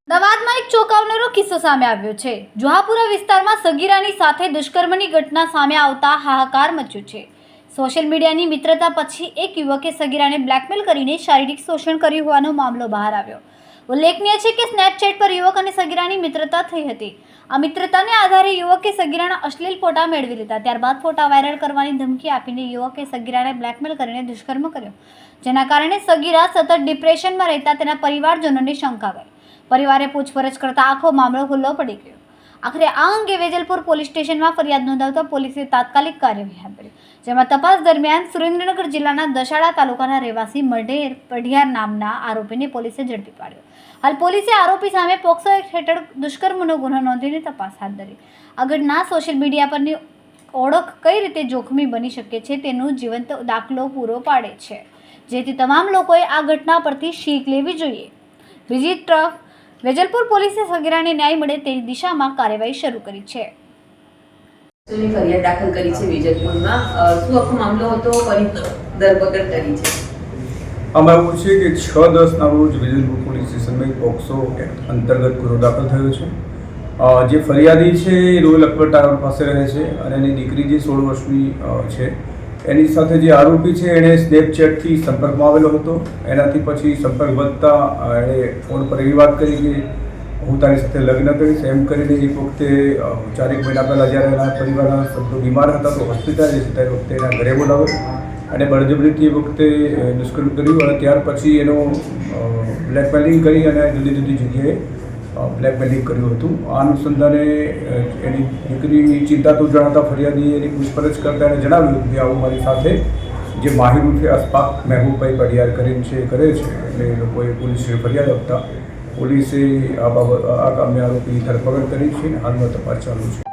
અમદાવાદમાં એક ચોંકાવનારો કિસ્સો સામે આવ્યો છે। જોહાપુરા વિસ્તારમાં સગીરાની સાથે દુષ્કર્મની ઘટના સામે આવતા હાહાકાર મચ્યો છે। સોશિયલ મીડિયાની મિત્રતા પછી એક યુવકે સગીરાને બ્લેકમેલ કરીને શારીરિક શોષણ કર્યું હોવાનો મામલો બહાર આવ્યો। ઉલ્લેખનીય છે કે સ્નેપચેટ પર યુવક અને સગીરાની મિત્રતા થઈ હતી। આ મિત્રતાને આધારે યુવકે સગીરાના અશ્લીલ ફોટા મેળવી લીધા। ત્યારબાદ ફોટા વાયરલ કરવાની ધમકી આપીને યુવકે સગીરાને બ્લેકમેલ કરીને દુષ્કર્મ કર્યો, જેના કારણે સગીરા સતત ડિપ્રેશનમાં રહેતા તેના પરિવારજનોને શંકા ગઈ। પરિવારે પૂછપરછ કરતા આખો મામલો ખુલ્લો પડી ગયો। આખરે આ અંગે વેજલપુર પોલીસ સ્ટેશનમાં ફરિયાદ નોંધાવતા પોલીસે તાત્કાલિક કાર્યવાહી હાથ ધરી, જેમાં તપાસ દરમિયાન સુરેન્દ્રનગર જિલ્લાના દશાડા તાલુકાના રહેવાસી મઢેર પઢિયાર નામના આરોપીને પોલીસે ઝડપી પાડ્યો। હાલ પોલીસે આરોપી સામે પોક્સો એક્ટ હેઠળ દુષ્કર્મનો ગુનો નોંધીને તપાસ હાથ ધરી। આ ઘટના સોશિયલ મીડિયા પરની ઓળખ કઈ રીતે જોખમી બની શકે છે તેનો જીવંત દાખલો પૂરો પાડે છે, જેથી તમામ લોકોએ આ ઘટના પરથી શીખ લેવી જોઈએ। બીજી તરફ વેજલપુર પોલીસે સગીરાને ન્યાય મળે તેની દિશામાં કાર્યવાહી શરૂ કરી છે। ફરિયાદ દાખલ કરી છે વેજલપુરમાં। શું આખો મામલો હતો, ફરી ધરપકડ કરી છે? આમાં એવું છે કે 6/10ના રોજ વેજલપુર પોલીસ સ્ટેશનમાં પોક્સો એક્ટ અંતર્ગત ગુનો દાખલ થયો છે। જે ફરિયાદી છે એ રોયલ અકબર ટાવર પાસે રહે છે અને એની દીકરી જે 16 વર્ષની છે એની સાથે જે આરોપી છે એણે સ્નેપચેટથી સંપર્કમાં આવેલો હતો। એનાથી પછી સંપર્ક વધતા એણે ફોન પર એવી વાત કરી કે હું તારી સાથે લગ્ન કરીશ એમ કરીને એક વખતે 4 મહિના પહેલાં જ્યારે એના પરિવારના સભ્યો બીમાર હતા તો હોસ્પિટલ ત્યારે વખતે એના ઘરે બોલાવ્યો અને બળજબરીથી એ વખતે દુષ્કર્મ કર્યું અને ત્યાર પછી એનો બ્લેકમેલિંગ કરી અને જુદી જુદી જગ્યાએ બ્લેકમેલિંગ કર્યું હતું। આ અનુસંધાને એની દીકરીની ચિંતા તો જણાતા ફરિયાદીએ એની પૂછપરછ કરતા એને જણાવ્યું કે આવું મારી સાથે જે માહિર ઉર્ફે અશફાક મહેબૂબભાઈ પઢિયાર કરીને છે કરે છે, એટલે એ લોકોએ પોલીસે ફરિયાદ આપતા પોલીસે આ કામે આરોપીની ધરપકડ કરી છે અને હાલમાં તપાસ ચાલુ છે।